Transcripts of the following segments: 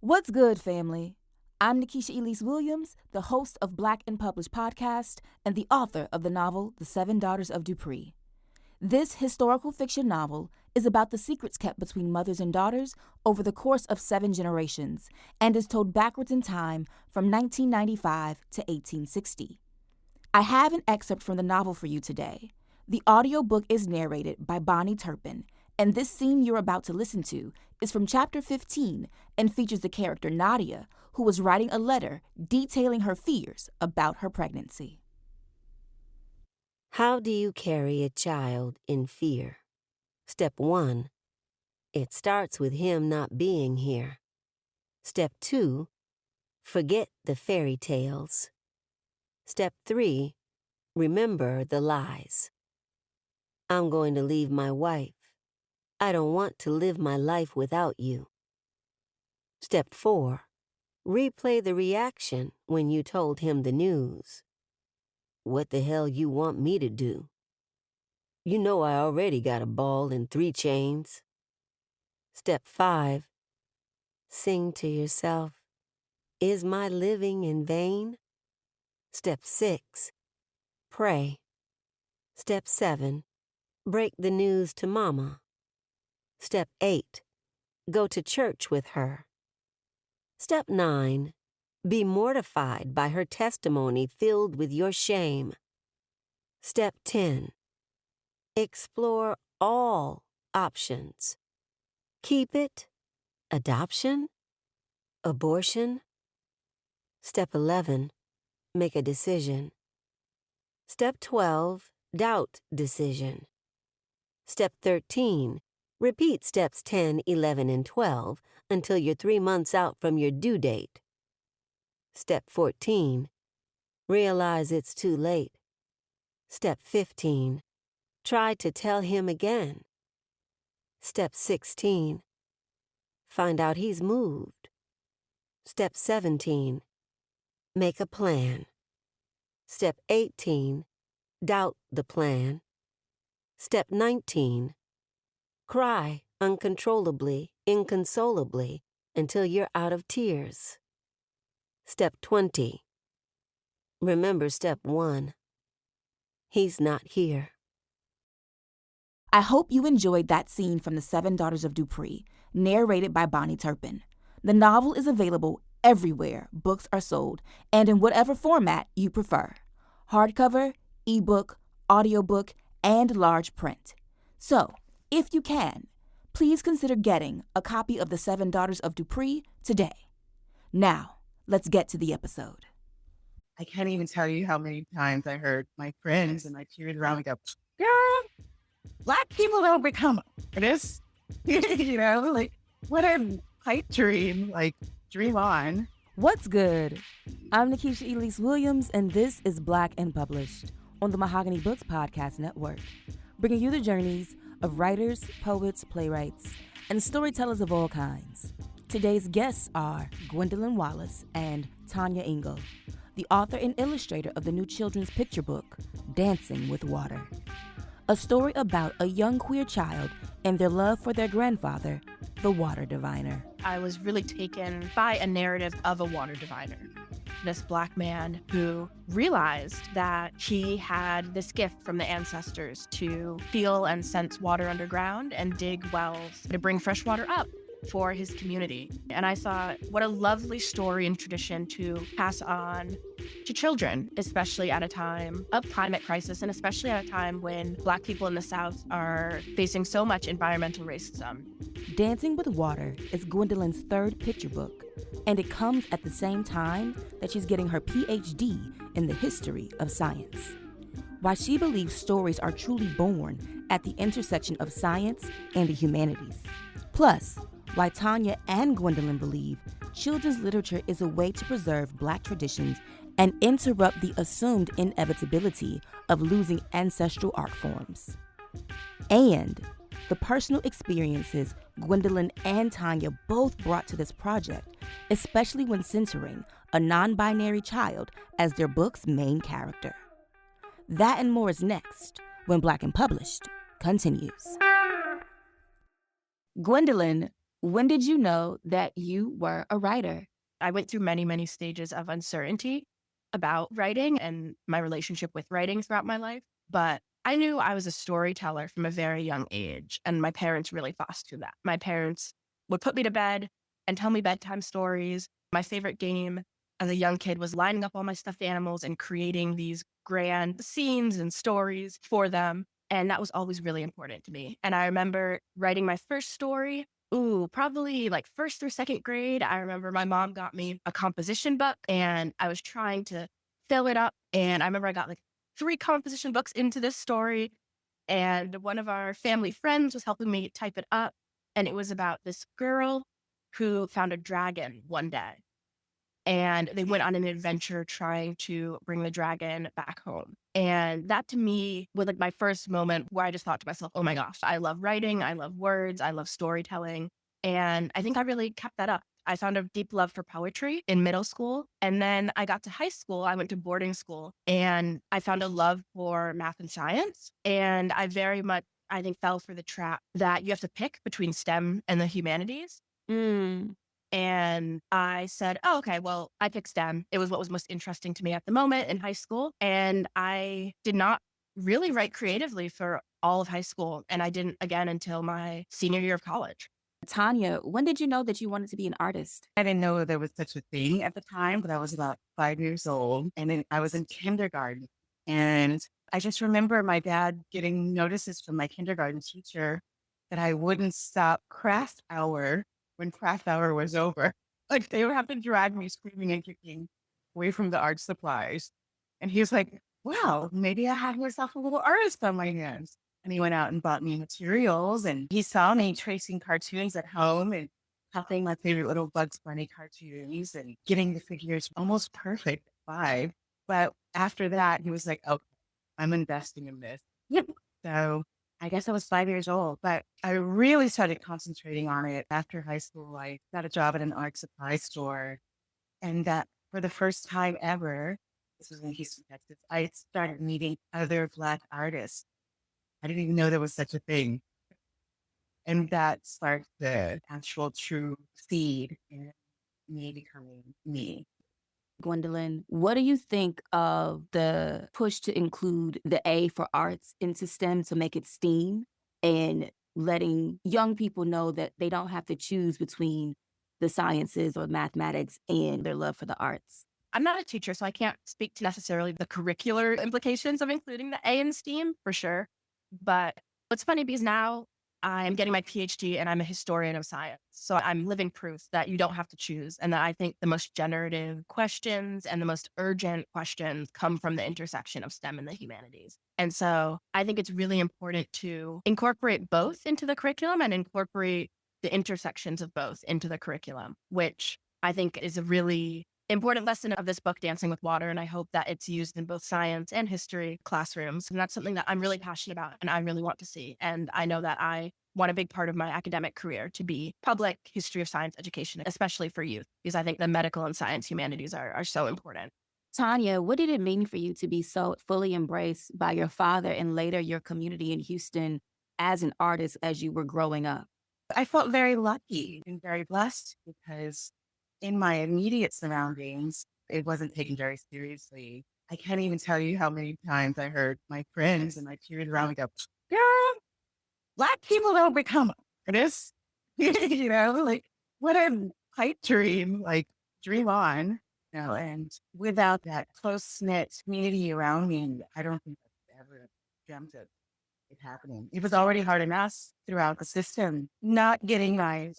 What's good, family? I'm Nikisha Elise Williams, the host of Black and Published podcast and the author of the novel The Seven Daughters of Dupree. This historical fiction novel is about the secrets kept between mothers and daughters over the course of 7 generations and is told backwards in time from 1995 to 1860. I have an excerpt from the novel for you today. The audiobook is narrated by Bonnie Turpin, and this scene you're about to listen to is from Chapter 15 and features the character Nadia, who was writing a letter detailing her fears about her pregnancy. How do you carry a child in fear? Step 1. It starts with him not being here. Step 2. Forget the fairy tales. Step 3. Remember the lies. I'm going to leave my wife. I don't want to live my life without you. Step 4. Replay the reaction when you told him the news. What the hell you want me to do? You know I already got a ball and 3 chains. Step 5. Sing to yourself. Is my living in vain? Step 6. Pray. Step 7. Break the news to Mama. Step 8. Go to church with her. Step 9. Be mortified by her testimony filled with your shame. Step 10. Explore all options. Keep it, adoption, abortion. Step 11. Make a decision. Step 12. Doubt decision. Step 13. Repeat steps 10, 11, and 12 until you're 3 months out from your due date. Step 14. Realize it's too late. Step 15. Try to tell him again. Step 16. Find out he's moved. Step 17. Make a plan. Step 18. Doubt the plan. Step 19. Cry uncontrollably, inconsolably, until you're out of tears. Step 20. Remember step 1. He's not here. I hope you enjoyed that scene from The Seven Daughters of Dupree, narrated by Bonnie Turpin. The novel is available everywhere books are sold and in whatever format you prefer: hardcover, ebook, audiobook, and large print. So, if you can, please consider getting a copy of The Seven Daughters of Dupree today. Now, let's get to the episode. I can't even tell you how many times I heard my friends and my peers around me go, "Girl, Black people don't become artists." Like, what a pipe dream. Like, dream on. What's good? I'm Nikisha Elise Williams, and this is Black and Published on the Mahogany Books Podcast Network, bringing you the journeys of writers, poets, playwrights, and storytellers of all kinds. Today's guests are Gwendolyn Wallace and Tonya Engel, the author and illustrator of the new children's picture book, Dancing with Water, a story about a young queer child and their love for their grandfather, the water diviner. I was really taken by a narrative of a water diviner. This Black man who realized that he had this gift from the ancestors to feel and sense water underground and dig wells to bring fresh water up for his community. And I thought, what a lovely story and tradition to pass on to children, especially at a time of climate crisis and especially at a time when Black people in the South are facing so much environmental racism. Dancing with Water is Gwendolyn's 3rd picture book, and it comes at the same time that she's getting her PhD in the history of science. Why she believes stories are truly born at the intersection of science and the humanities. Plus, why Tonya and Gwendolyn believe children's literature is a way to preserve Black traditions and interrupt the assumed inevitability of losing ancestral art forms. And the personal experiences Gwendolyn and Tonya both brought to this project, especially when centering a non-binary child as their book's main character. That and more is next when Black and Published continues. Gwendolyn, when did you know that you were a writer? I went through many, many stages of uncertainty about writing and my relationship with writing throughout my life. But I knew I was a storyteller from a very young age, and my parents really fostered that. My parents would put me to bed and tell me bedtime stories. My favorite game as a young kid was lining up all my stuffed animals and creating these grand scenes and stories for them. And that was always really important to me. And I remember writing my first story. Ooh, probably like first or second grade. I remember my mom got me a composition book and I was trying to fill it up. And I remember I got like 3 composition books into this story. And one of our family friends was helping me type it up. And it was about this girl who found a dragon one day. And they went on an adventure trying to bring the dragon back home. And that to me was like my first moment where I just thought to myself, oh my gosh, I love writing. I love words. I love storytelling. And I think I really kept that up. I found a deep love for poetry in middle school. And then I got to high school. I went to boarding school and I found a love for math and science. And I very much, I think, fell for the trap that you have to pick between STEM and the humanities. Mm. And I said, oh, okay, well, I picked STEM. It was what was most interesting to me at the moment in high school. And I did not really write creatively for all of high school. And I didn't again until my senior year of college. Tonya, when did you know that you wanted to be an artist? I didn't know there was such a thing at the time, but I was about 5 years old. And then I was in kindergarten. And I just remember my dad getting notices from my kindergarten teacher that I wouldn't stop craft hour when craft hour was over. Like they would have to drag me screaming and kicking away from the art supplies. And he was like, wow, maybe I have myself a little artist on my hands. And he went out and bought me materials and he saw me tracing cartoons at home and copying my favorite little Bugs Bunny cartoons and getting the figures almost perfect at 5. But after that, he was like, oh, I'm investing in this. So I guess I was 5 years old, but I really started concentrating on it after high school. I got a job at an art supply store. And that for the first time ever, this was in Houston, Texas, I started meeting other Black artists. I didn't even know there was such a thing. And that sparked the actual true seed in me becoming me. Gwendolyn, what do you think of the push to include the A for arts into STEM to make it STEAM and letting young people know that they don't have to choose between the sciences or mathematics and their love for the arts? I'm not a teacher, so I can't speak to necessarily the curricular implications of including the A in STEAM for sure. But what's funny because now I'm getting my PhD and I'm a historian of science. So I'm living proof that you don't have to choose. And that I think the most generative questions and the most urgent questions come from the intersection of STEM and the humanities. And so I think it's really important to incorporate both into the curriculum and incorporate the intersections of both into the curriculum, which I think is a really important lesson of this book, Dancing with Water. And I hope that it's used in both science and history classrooms. And that's something that I'm really passionate about and I really want to see. And I know that I want a big part of my academic career to be public history of science education, especially for youth, because I think the medical and science humanities are so important. Tonya, what did it mean for you to be so fully embraced by your father and later your community in Houston as an artist as you were growing up? I felt very lucky and very blessed because in my immediate surroundings, it wasn't taken very seriously. I can't even tell you how many times I heard my friends and my peers around me go, girl, Black people don't become artists. Like what a pipe dream, like dream on. And without that close-knit community around me, I don't think I've ever dreamt of it happening. It was already hard enough throughout the system, not getting my,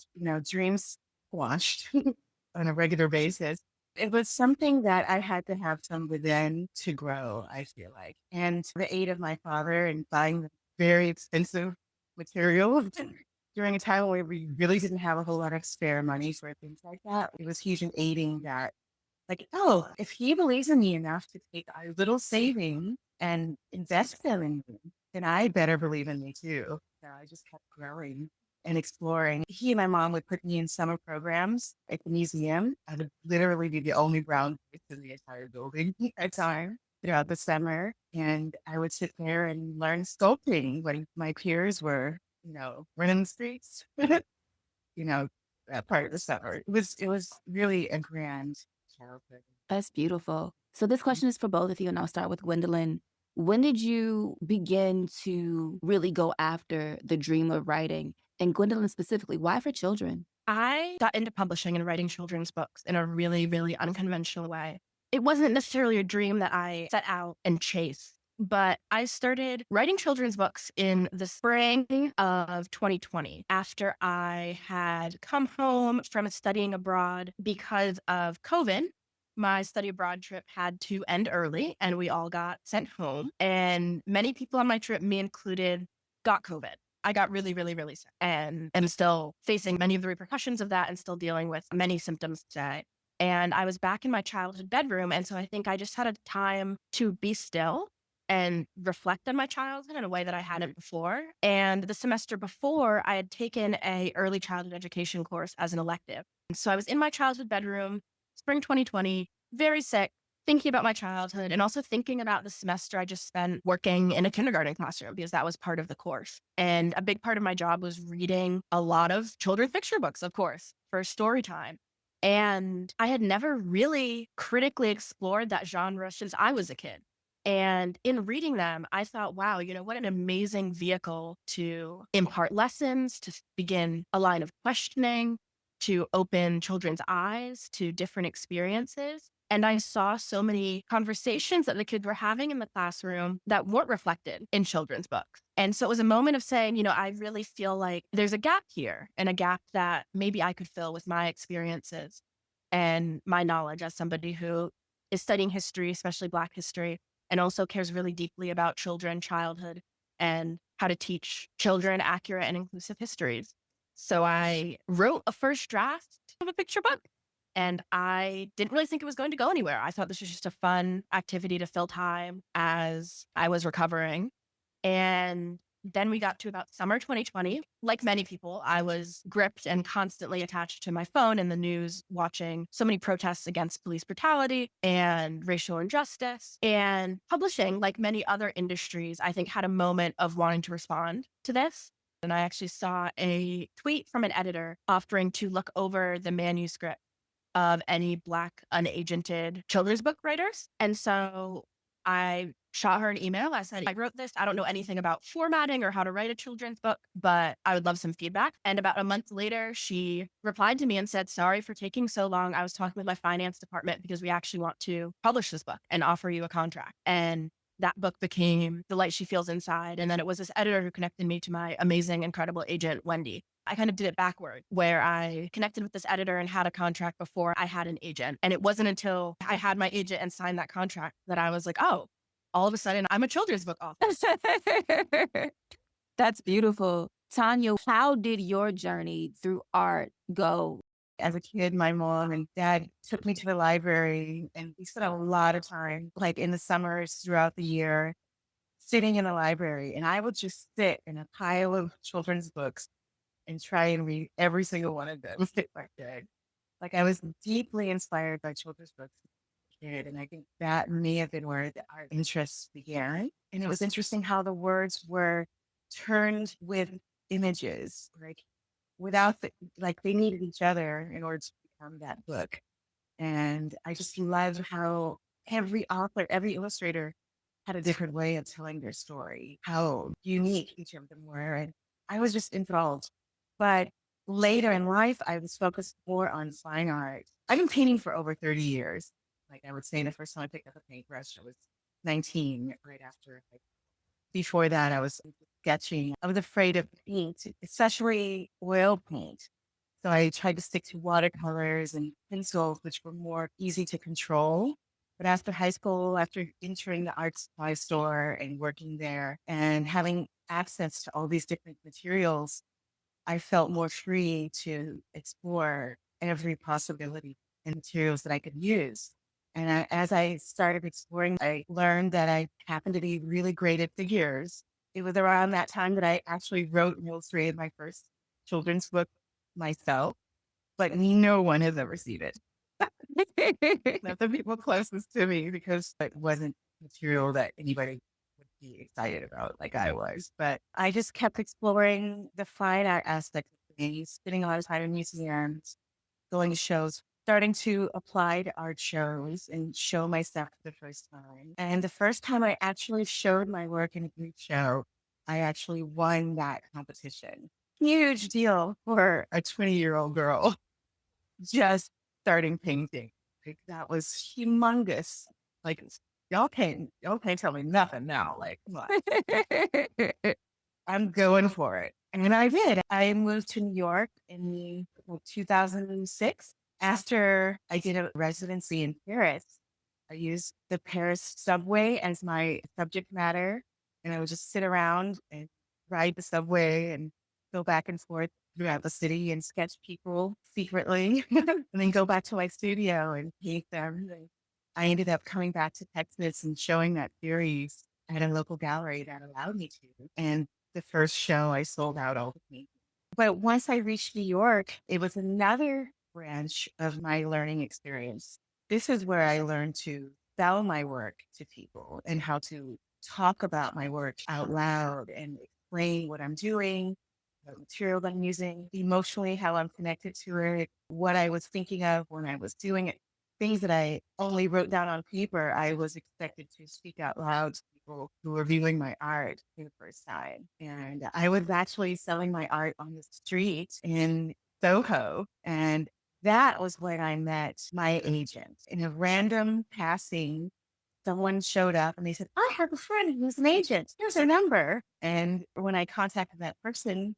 dreams squashed on a regular basis. It was something that I had to have some within to grow, I feel like. And the aid of my father in buying the very expensive material during a time where we really didn't have a whole lot of spare money for things like that. It was huge in aiding that. Like, oh, if he believes in me enough to take a little saving and invest them in me, then I better believe in me too. So I just kept growing and exploring. He and my mom would put me in summer programs at the museum. I would literally be the only brown face in the entire building at time throughout the summer. And I would sit there and learn sculpting when my peers were, running the streets. that part of the summer. It was really a grand childhood. That's beautiful. So this question is for both of you, and I'll start with Gwendolyn. When did you begin to really go after the dream of writing? And Gwendolyn specifically, why for children? I got into publishing and writing children's books in a really, really unconventional way. It wasn't necessarily a dream that I set out and chased, but I started writing children's books in the spring of 2020 after I had come home from studying abroad because of COVID. My study abroad trip had to end early and we all got sent home. And many people on my trip, me included, got COVID. I got really, really, really sick and am still facing many of the repercussions of that and still dealing with many symptoms today. And I was back in my childhood bedroom. And so I think I just had a time to be still and reflect on my childhood in a way that I hadn't before. And the semester before, I had taken a early childhood education course as an elective. And so I was in my childhood bedroom, spring 2020, very sick, thinking about my childhood and also thinking about the semester I just spent working in a kindergarten classroom because that was part of the course. And a big part of my job was reading a lot of children's fiction books, of course, for story time. And I had never really critically explored that genre since I was a kid. And in reading them, I thought, wow, what an amazing vehicle to impart lessons, to begin a line of questioning, to open children's eyes to different experiences. And I saw so many conversations that the kids were having in the classroom that weren't reflected in children's books. And so it was a moment of saying, I really feel like there's a gap here and a gap that maybe I could fill with my experiences and my knowledge as somebody who is studying history, especially Black history, and also cares really deeply about children, childhood, and how to teach children accurate and inclusive histories. So I wrote a first draft of a picture book. And I didn't really think it was going to go anywhere. I thought this was just a fun activity to fill time as I was recovering. And then we got to about summer 2020. Like many people, I was gripped and constantly attached to my phone and the news, watching so many protests against police brutality and racial injustice. And publishing, like many other industries, I think had a moment of wanting to respond to this. And I actually saw a tweet from an editor offering to look over the manuscript of any Black unagented children's book writers. And so I shot her an email. I said, I wrote this. I don't know anything about formatting or how to write a children's book, but I would love some feedback. And about a month later, she replied to me and said, sorry for taking so long. I was talking with my finance department because we actually want to publish this book and offer you a contract. And that book became The Light She Feels Inside. And then it was this editor who connected me to my amazing, incredible agent, Wendy. I kind of did it backward, where I connected with this editor and had a contract before I had an agent. And it wasn't until I had my agent and signed that contract that I was like, oh, all of a sudden I'm a children's book author. That's beautiful. Tonya, how did your journey through art go? As a kid, my mom and dad took me to the library, and we spent a lot of time, like in the summers throughout the year, sitting in the library. And I would just sit in a pile of children's books and try and read every single one of them. Like I was deeply inspired by children's books as a kid, and I think that may have been where the art interests began. And it was interesting how the words were turned with images, like without like they needed each other in order to become that book. And I just love how every author, every illustrator had a different way of telling their story, how unique each of them were. And I was just enthralled. But later in life, I was focused more on fine art. I've been painting for over 30 years. Like I would say the first time I picked up a paintbrush, I was 19, right after. Before that, I was sketching. I was afraid of paint, especially oil paint. So I tried to stick to watercolors and pencils, which were more easy to control. But after high school, after entering the art supply store and working there and having access to all these different materials, I felt more free to explore every possibility and materials that I could use. And as I started exploring, I learned that I happened to be really great at figures. It was around that time that I actually wrote and illustrated my first children's book myself, but no one has ever seen it. Not the people closest to me, because it wasn't material that anybody would be excited about like I was. But I just kept exploring the fine art aspect of me, spending a lot of time in museums, going to shows, starting to apply to art shows and show my stuff for the first time. And the first time I actually showed my work in a group show, I actually won that competition. Huge deal for a 20-year-old girl just starting painting. Like, that was humongous. Like, y'all can't tell me nothing now. Like, come on. I'm going for it. And I did. I moved to New York in 2006. After I did a residency in Paris, I used the Paris subway as my subject matter. And I would just sit around and ride the subway and go back and forth throughout the city and sketch people secretly, and then go back to my studio and paint them. And I ended up coming back to Texas and showing that series at a local gallery that allowed me to. And the first show, I sold out all the paintings. But once I reached New York, it was another branch of my learning experience. This is where I learned to sell my work to people and how to talk about my work out loud and explain what I'm doing, the material that I'm using, emotionally, how I'm connected to it, what I was thinking of when I was doing it. Things that I only wrote down on paper, I was expected to speak out loud to people who were viewing my art for the first time. And I was actually selling my art on the street in Soho. And that was when I met my agent. In a random passing, someone showed up and they said, I have a friend who's an agent. Here's her number. And when I contacted that person,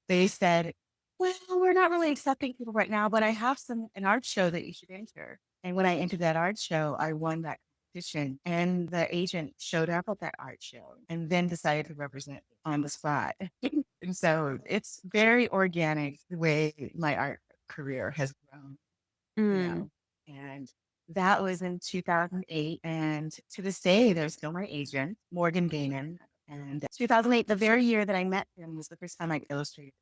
they said, well, we're not really accepting people right now, but I have an art show that you should enter. And when I entered that art show, I won that competition. And the agent showed up at that art show and then decided to represent me on the spot. And so it's very organic the way my art career has grown, you know. And that was in 2008. And to this day, there's still my agent, Morgan Gaiman. And 2008, the very year that I met him, was the first time I illustrated.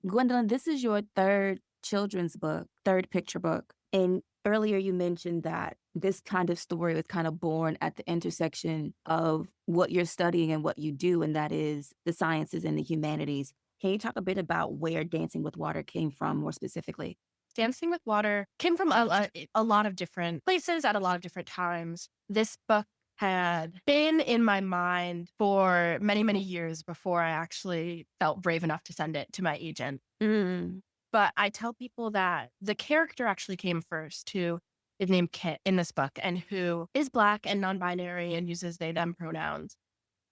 Gwendolyn, this is your third children's book, third picture book. And earlier you mentioned that this kind of story was kind of born at the intersection of what you're studying and what you do, and that is the sciences and the humanities. Can you talk a bit about where Dancing with Water came from more specifically? Dancing with Water came from a lot of different places at a lot of different times. This book had been in my mind for many, many years before I actually felt brave enough to send it to my agent. But I tell people that the character actually came first, who is named Kit in this book, and who is Black and non-binary and uses they, them pronouns.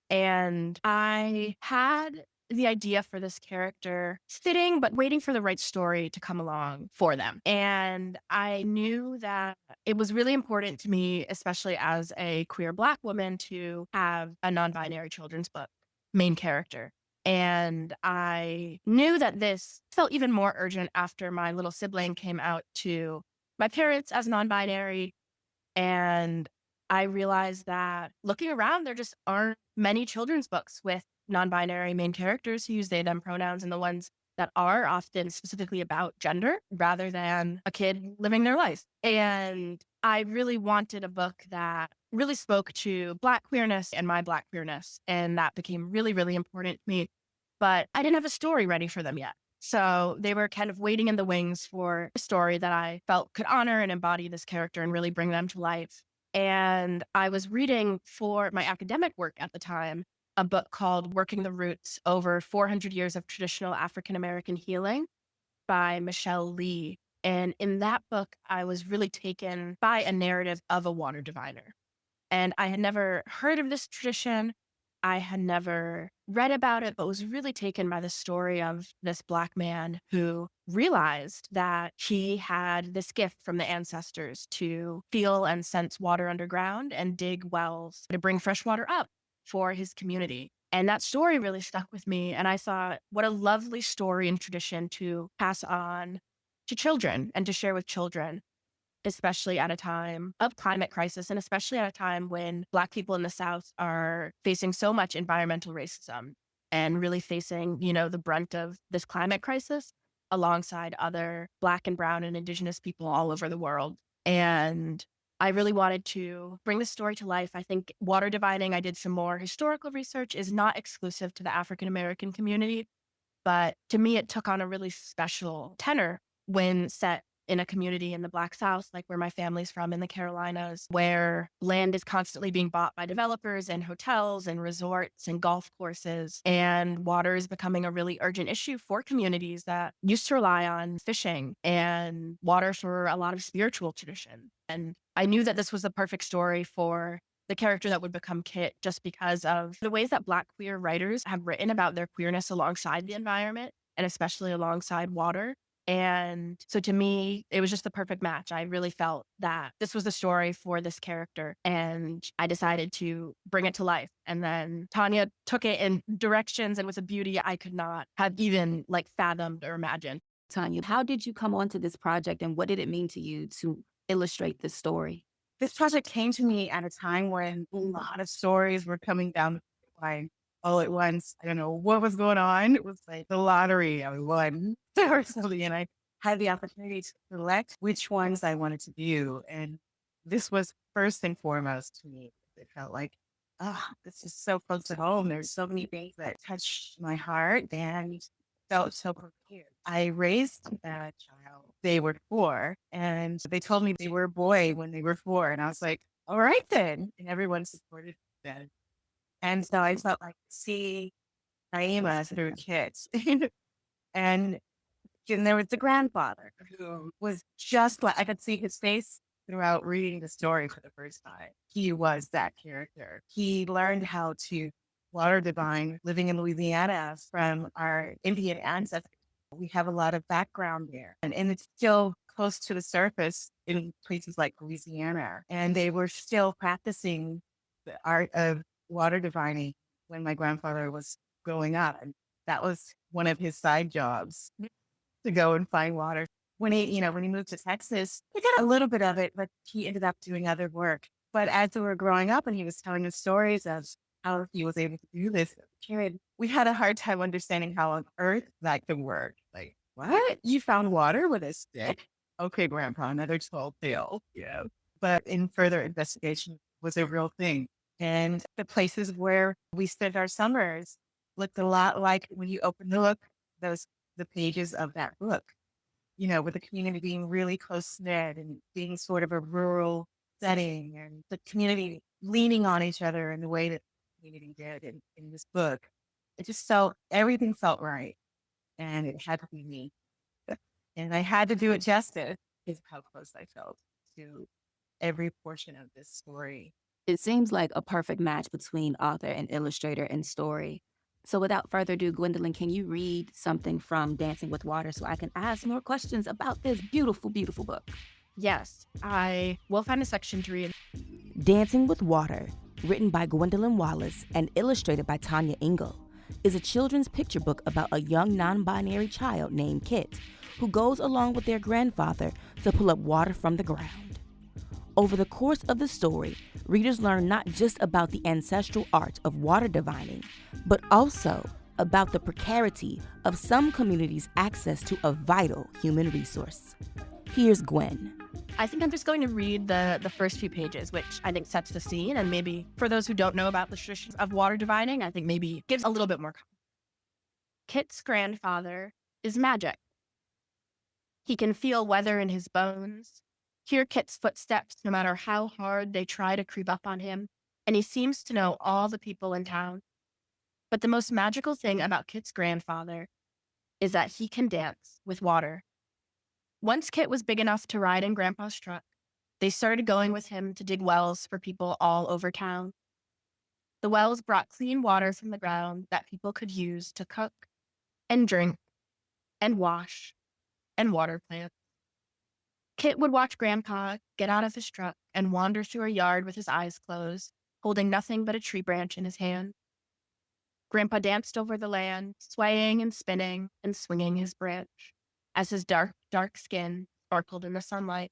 And I had the idea for this character sitting, but waiting for the right story to come along for them. And I knew that it was really important to me, especially as a queer Black woman, to have a non-binary children's book main character. And I knew that this felt even more urgent after my little sibling came out to my parents as non-binary. And I realized that looking around, there just aren't many children's books with non-binary main characters who use they, them pronouns, and the ones that are often specifically about gender rather than a kid living their life. And I really wanted a book that really spoke to Black queerness and my Black queerness. And that became really, really important to me. But I didn't have a story ready for them yet. So they were kind of waiting in the wings for a story that I felt could honor and embody this character and really bring them to life. And I was reading for my academic work at the time a book called Working the Roots: Over 400 Years of Traditional African American Healing by Michelle Lee. And in that book, I was really taken by a narrative of a water diviner. And I had never heard of this tradition. I had never read about it, but was really taken by the story of this Black man who realized that he had this gift from the ancestors to feel and sense water underground and dig wells to bring fresh water up for his community. And that story really stuck with me. And I thought, what a lovely story and tradition to pass on to children and to share with children, especially at a time of climate crisis, and especially at a time when Black people in the South are facing so much environmental racism and really facing, the brunt of this climate crisis alongside other Black and Brown and Indigenous people all over the world. And I really wanted to bring this story to life. I think water divining, I did some more historical research, is not exclusive to the African American community. But to me, it took on a really special tenor when set in a community in the Black South, like where my family's from in the Carolinas, where land is constantly being bought by developers and hotels and resorts and golf courses. And water is becoming a really urgent issue for communities that used to rely on fishing and water for a lot of spiritual tradition. And I knew that this was the perfect story for the character that would become Kit, just because of the ways that Black queer writers have written about their queerness alongside the environment and especially alongside water. And so to me, it was just the perfect match. I really felt that this was the story for this character, and I decided to bring it to life. And then Tonya took it in directions and with a beauty I could not have even like fathomed or imagined. Tonya, how did you come onto this project and what did it mean to you to illustrate this story? This project came to me at a time when a lot of stories were coming down the line all at once. I don't know what was going on. It was like the lottery. I won or something. And I had the opportunity to select which ones I wanted to do. And this was first and foremost to me. It felt like, oh, this is so close to home. There's so many things that touched my heart and felt so prepared. I raised that child. They were 4, and they told me they were a boy when they were 4. And I was like, all right then. And everyone supported that. And so I felt like see Naima through kids. and then there was the grandfather who was just like, I could see his face throughout reading the story for the first time. He was that character. He learned how to water divine living in Louisiana from our Indian ancestors. We have a lot of background there, and it's still close to the surface in places like Louisiana. And they were still practicing the art of water divining when my grandfather was growing up. And that was one of his side jobs, to go and find water. When he moved to Texas, he did a little bit of it, but he ended up doing other work. But as we were growing up and he was telling us stories of how he was able to do this period, we had a hard time understanding how on earth that could work. Like, what? You found water with a stick? Okay, Grandpa, another tall tale. Yeah. But in further investigation was a real thing. And the places where we spent our summers looked a lot like when you open the book, the pages of that book, with the community being really close-knit and being sort of a rural setting and the community leaning on each other in the way that the community did in this book. It just everything felt right. And it had to be me. And I had to do it justice, is how close I felt to every portion of this story. It seems like a perfect match between author and illustrator and story. So without further ado, Gwendolyn, can you read something from Dancing with Water so I can ask more questions about this beautiful, beautiful book? Yes, I will find a section to read. Dancing with Water, written by Gwendolyn Wallace and illustrated by Tonya Engel, is a children's picture book about a young non-binary child named Kit who goes along with their grandfather to pull up water from the ground. Over the course of the story, readers learn not just about the ancestral art of water divining, but also about the precarity of some communities' access to a vital human resource. Here's Gwen. I think I'm just going to read the first few pages, which I think sets the scene, and maybe for those who don't know about the traditions of water divining, I think maybe gives a little bit more context. Kit's grandfather is magic. He can feel weather in his bones, hear Kit's footsteps no matter how hard they try to creep up on him, and he seems to know all the people in town. But the most magical thing about Kit's grandfather is that he can dance with water. Once Kit was big enough to ride in Grandpa's truck, they started going with him to dig wells for people all over town. The wells brought clean water from the ground that people could use to cook and drink and wash and water plants. Kit would watch Grandpa get out of his truck and wander through a yard with his eyes closed, holding nothing but a tree branch in his hand. Grandpa danced over the land, swaying and spinning and swinging his branch, as his dark, dark skin sparkled in the sunlight.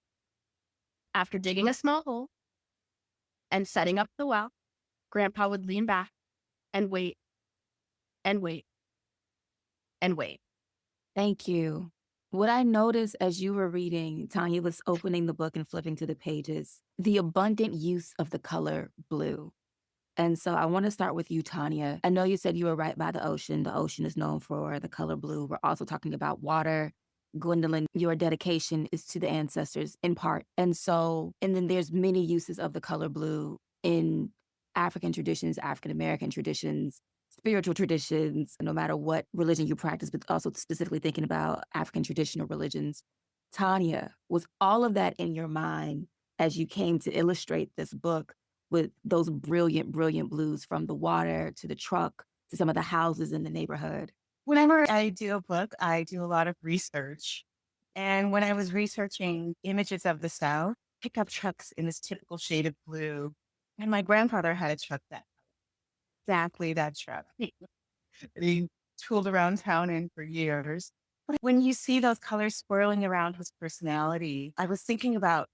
After digging a small hole and setting up the well, Grandpa would lean back and wait and wait and wait. Thank you. What I noticed as you were reading, Tonya was opening the book and flipping to the pages, the abundant use of the color blue. And so I want to start with you, Tonya. I know you said you were right by the ocean. The ocean is known for the color blue. We're also talking about water. Gwendolyn, your dedication is to the ancestors in part. And then there's many uses of the color blue in African traditions, African American traditions, spiritual traditions, no matter what religion you practice, but also specifically thinking about African traditional religions. Tonya, was all of that in your mind as you came to illustrate this book with those brilliant, brilliant blues, from the water to the truck to some of the houses in the neighborhood? Whenever I do a book, I do a lot of research. And when I was researching images of the South, pickup trucks in this typical shade of blue. And my grandfather had a truck exactly that truck. He tooled around town in for years. But when you see those colors swirling around his personality, I was thinking about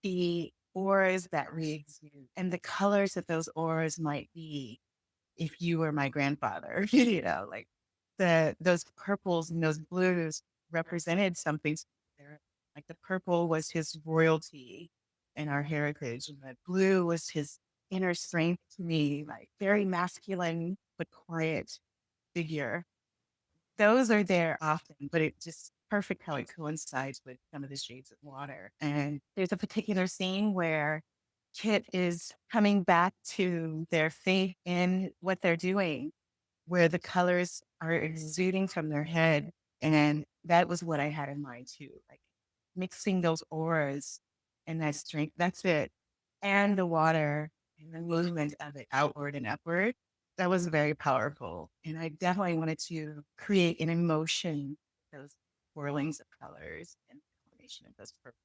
the auras that we exude and the colors that those auras might be if you were my grandfather. Like those purples and those blues represented something there. Like the purple was his royalty and our heritage, and the blue was his inner strength to me, like very masculine but quiet figure. Those are there often, but it's just perfect how it coincides with some of the shades of water. And there's a particular scene where Kit is coming back to their faith in what they're doing, where the colors are exuding from their head. And that was what I had in mind too, like mixing those auras and that strength. That's it. And the water and the movement of it outward and upward. That was very powerful. And I definitely wanted to create an emotion, those whirlings of colors and the combination of those purples.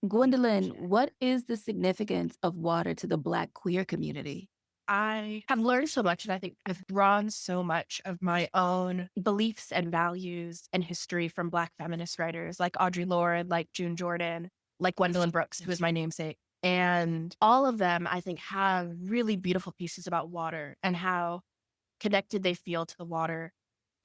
Gwendolyn, what is the significance of water to the Black queer community? I have learned so much, and I think I've drawn so much of my own beliefs and values and history from Black feminist writers like Audre Lorde, like June Jordan, like Gwendolyn Brooks, who is my namesake. And all of them, I think, have really beautiful pieces about water and how connected they feel to the water.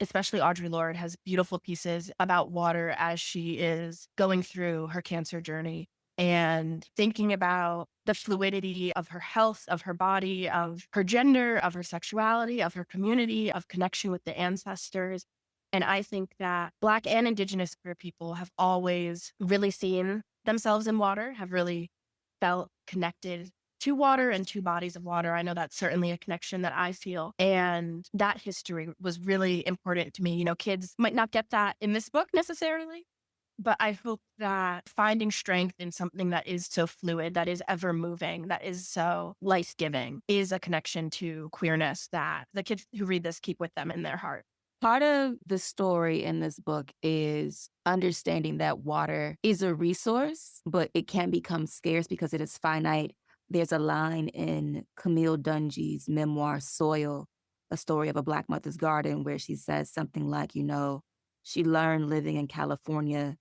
Especially Audre Lorde has beautiful pieces about water as she is going through her cancer journey and thinking about the fluidity of her health, of her body, of her gender, of her sexuality, of her community, of connection with the ancestors. And I think that Black and Indigenous queer people have always really seen themselves in water, have really felt connected to water and to bodies of water. I know that's certainly a connection that I feel. And that history was really important to me. Kids might not get that in this book necessarily, but I hope that finding strength in something that is so fluid, that is ever moving, that is so life-giving, is a connection to queerness that the kids who read this keep with them in their heart. Part of the story in this book is understanding that water is a resource, but it can become scarce because it is finite. There's a line in Camille Dungy's memoir, Soil, A Story of a Black Mother's Garden, where she says something like, she learned living in California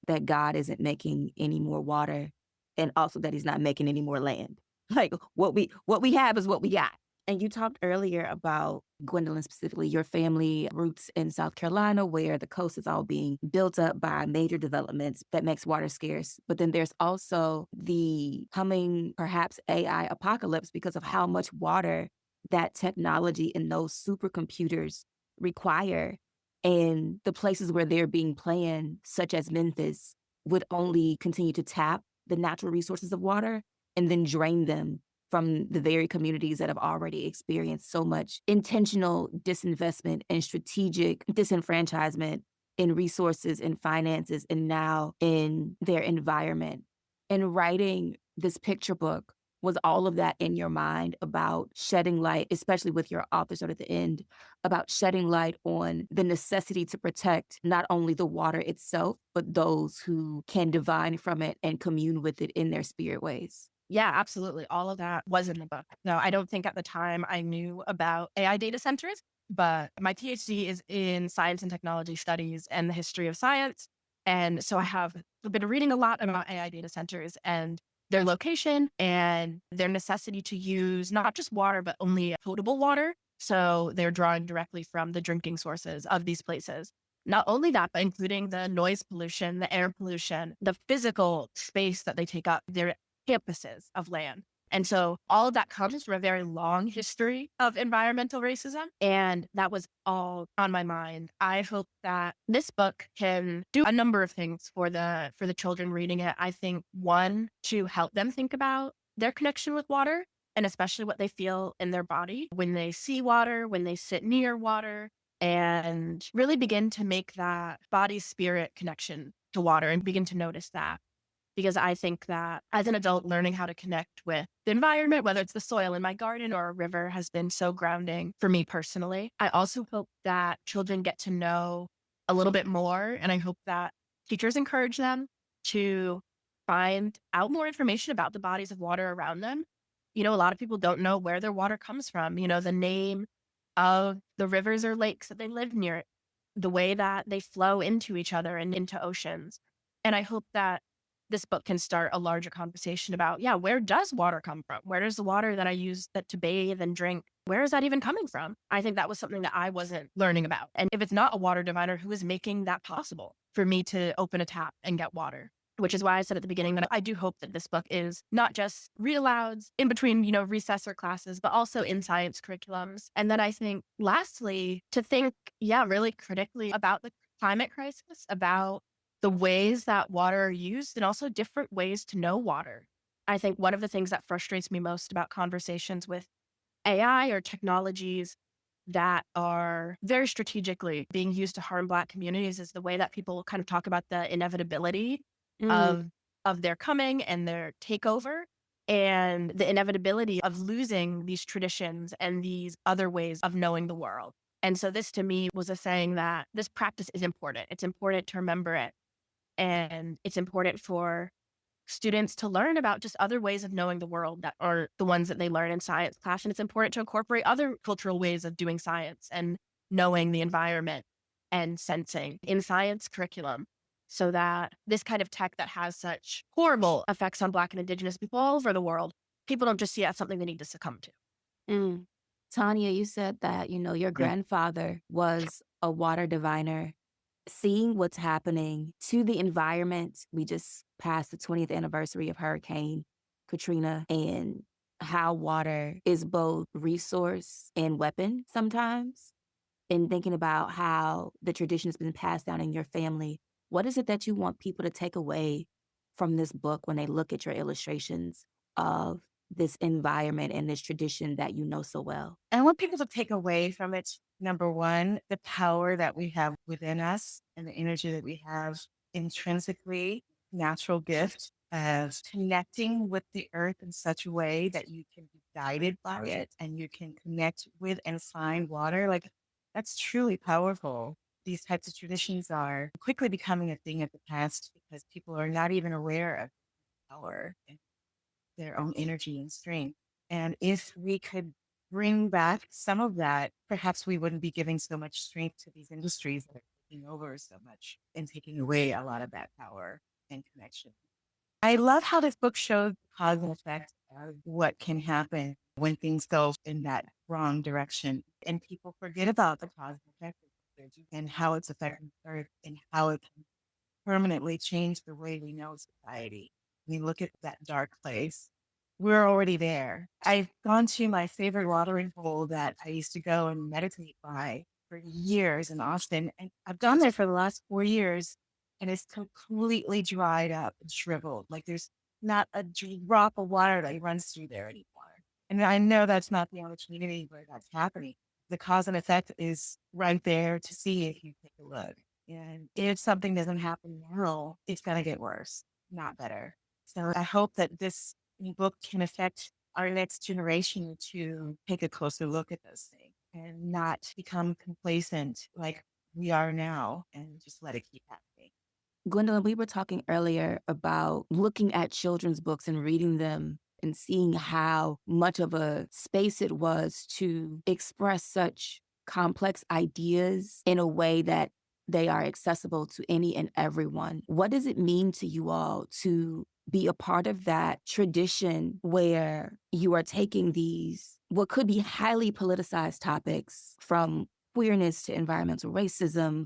that God isn't making any more water, and also that he's not making any more land. Like what we have is what we got. And you talked earlier about, Gwendolyn, specifically your family roots in South Carolina, where the coast is all being built up by major developments that makes water scarce. But then there's also the coming, perhaps, AI apocalypse because of how much water that technology and those supercomputers require. And the places where they're being planned, such as Memphis, would only continue to tap the natural resources of water and then drain them from the very communities that have already experienced so much intentional disinvestment and strategic disenfranchisement in resources and finances and now in their environment. And writing this picture book, was all of that in your mind about shedding light, especially with your authors at the end, about shedding light on the necessity to protect not only the water itself, but those who can divine from it and commune with it in their spirit ways? Yeah, absolutely. All of that was in the book. No, I don't think at the time I knew about AI data centers, but my PhD is in science and technology studies and the history of science. And so I have been reading a lot about AI data centers and their location and their necessity to use not just water, but only potable water. So they're drawing directly from the drinking sources of these places. Not only that, but including the noise pollution, the air pollution, the physical space that they take up, their campuses of land. And so all of that comes from a very long history of environmental racism. And that was all on my mind. I hope that this book can do a number of things for the children reading it. I think one, to help them think about their connection with water and especially what they feel in their body when they see water, when they sit near water, and really begin to make that body spirit connection to water and begin to notice that. Because I think that as an adult, learning how to connect with the environment, whether it's the soil in my garden or a river, has been so grounding for me personally. I also hope that children get to know a little bit more, and I hope that teachers encourage them to find out more information about the bodies of water around them. A lot of people don't know where their water comes from, the name of the rivers or lakes that they live near, the way that they flow into each other and into oceans. And I hope that this book can start a larger conversation about, where does water come from? Where does the water that I use to bathe and drink, where is that even coming from? I think that was something that I wasn't learning about. And if it's not a water diviner, who is making that possible for me to open a tap and get water? Which is why I said at the beginning that I do hope that this book is not just read alouds in between, recess or classes, but also in science curriculums. And then I think lastly, to think, really critically about the climate crisis, about the ways that water are used and also different ways to know water. I think one of the things that frustrates me most about conversations with AI or technologies that are very strategically being used to harm Black communities is the way that people kind of talk about the inevitability of their coming and their takeover, and the inevitability of losing these traditions and these other ways of knowing the world. And so this to me was a saying that this practice is important. It's important to remember it. And it's important for students to learn about just other ways of knowing the world that are the ones that they learn in science class. And it's important to incorporate other cultural ways of doing science and knowing the environment and sensing in science curriculum, so that this kind of tech that has such horrible effects on Black and Indigenous people all over the world, people don't just see it as something they need to succumb to. Mm. Tonya, you said that, your grandfather was a water diviner. Seeing what's happening to the environment, we just passed the 20th anniversary of Hurricane Katrina, and how water is both resource and weapon sometimes. And thinking about how the tradition has been passed down in your family, what is it that you want people to take away from this book when they look at your illustrations of this environment and this tradition that you know so well? I want people to take away from it, number one, the power that we have within us and the energy that we have intrinsically, natural gift of connecting with the earth in such a way that you can be guided by it and you can connect with and find water. Like, that's truly powerful. These types of traditions are quickly becoming a thing of the past because people are not even aware of power and their own energy and strength. And if we could bring back some of that, perhaps we wouldn't be giving so much strength to these industries that are taking over so much and taking away a lot of that power and connection. I love how this book shows the cause and effect of what can happen when things go in that wrong direction. And people forget about the cause and effect and how it's affecting the earth and how it can permanently change the way we know society. We look at that dark place. We're already there. I've gone to my favorite watering hole that I used to go and meditate by for years in Austin. And I've gone there for the last 4 years and it's completely dried up and shriveled. Like there's not a drop of water that runs through there anymore. And I know that's not the only community where that's happening. The cause and effect is right there to see if you take a look. And if something doesn't happen now, it's going to get worse, not better. So I hope that this book can affect our next generation to take a closer look at those things and not become complacent like we are now and just let it keep happening. Gwendolyn, we were talking earlier about looking at children's books and reading them and seeing how much of a space it was to express such complex ideas in a way that they are accessible to any and everyone. What does it mean to you all to be a part of that tradition where you are taking these, what could be highly politicized topics, from queerness to environmental racism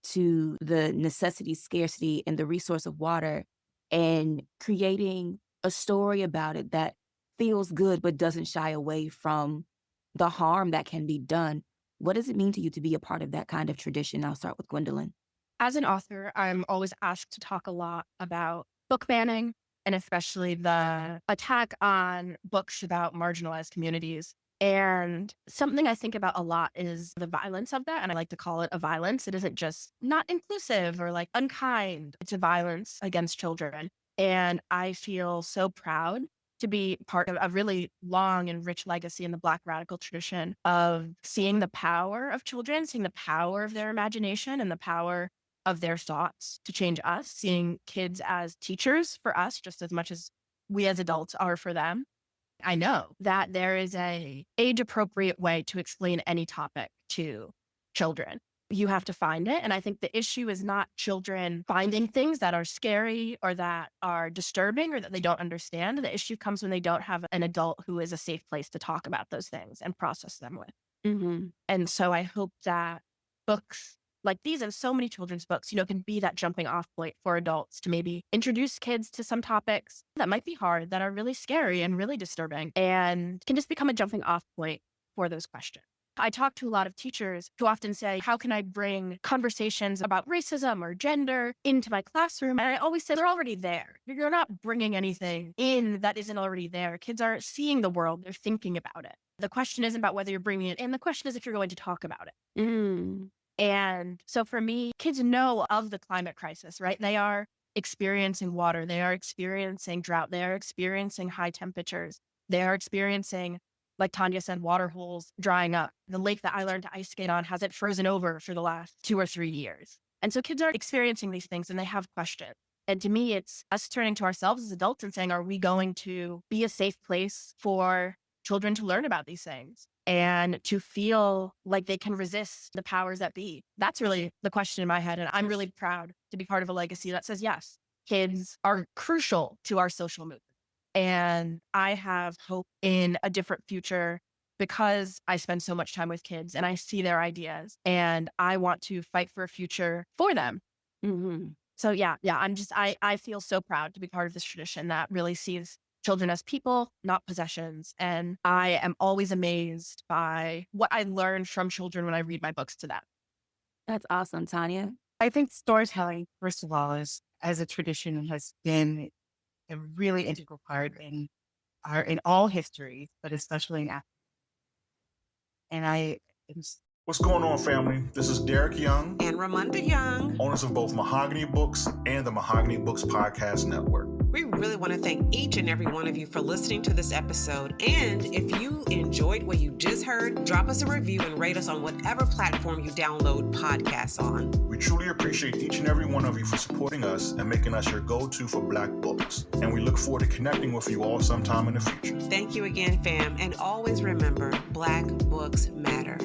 to the necessity, scarcity, and the resource of water, and creating a story about it that feels good but doesn't shy away from the harm that can be done. What does it mean to you to be a part of that kind of tradition? I'll start with Gwendolyn. As an author, I'm always asked to talk a lot about book banning, and especially the attack on books about marginalized communities. And something I think about a lot is the violence of that. And I like to call it a violence. It isn't just not inclusive or like unkind. It's a violence against children. And I feel so proud to be part of a really long and rich legacy in the Black radical tradition of seeing the power of children, seeing the power of their imagination and the power of their thoughts to change us, seeing kids as teachers for us just as much as we as adults are for them. I know that there is a age-appropriate way to explain any topic to children. You have to find it. And I think the issue is not children finding things that are scary or that are disturbing or that they don't understand. The issue comes when they don't have an adult who is a safe place to talk about those things and process them with. Mm-hmm. And so I hope that books like these and so many children's books, can be that jumping off point for adults to maybe introduce kids to some topics that might be hard, that are really scary and really disturbing, and can just become a jumping off point for those questions. I talk to a lot of teachers who often say, how can I bring conversations about racism or gender into my classroom? And I always say, they're already there. You're not bringing anything in that isn't already there. Kids are seeing the world. They're thinking about it. The question isn't about whether you're bringing it in. The question is if you're going to talk about it. Mm. And so for me, kids know of the climate crisis, right? They are experiencing water. They are experiencing drought. They are experiencing high temperatures. They are experiencing, like Tonya said, water holes drying up. The lake that I learned to ice skate on hasn't frozen over for the last 2 or 3 years. And so kids are experiencing these things and they have questions. And to me, it's us turning to ourselves as adults and saying, are we going to be a safe place for children to learn about these things and to feel like they can resist the powers that be? That's really the question in my head. And I'm really proud to be part of a legacy that says, yes, kids are crucial to our social movement. And I have hope in a different future because I spend so much time with kids and I see their ideas and I want to fight for a future for them. Mm-hmm. So I feel so proud to be part of this tradition that really sees children as people, not possessions. And I am always amazed by what I learn from children when I read my books to them. That's awesome, Tonya. I think storytelling, first of all, as a tradition has been a really integral part in all histories, but especially in Africa. And I am. What's going on, family? This is Derek Young and Ramonda Young, owners of both Mahogany Books and the Mahogany Books Podcast Network. We really want to thank each and every one of you for listening to this episode. And if you enjoyed what you just heard, drop us a review and rate us on whatever platform you download podcasts on. We truly appreciate each and every one of you for supporting us and making us your go-to for Black books. And we look forward to connecting with you all sometime in the future. Thank you again, fam. And always remember, Black books matter.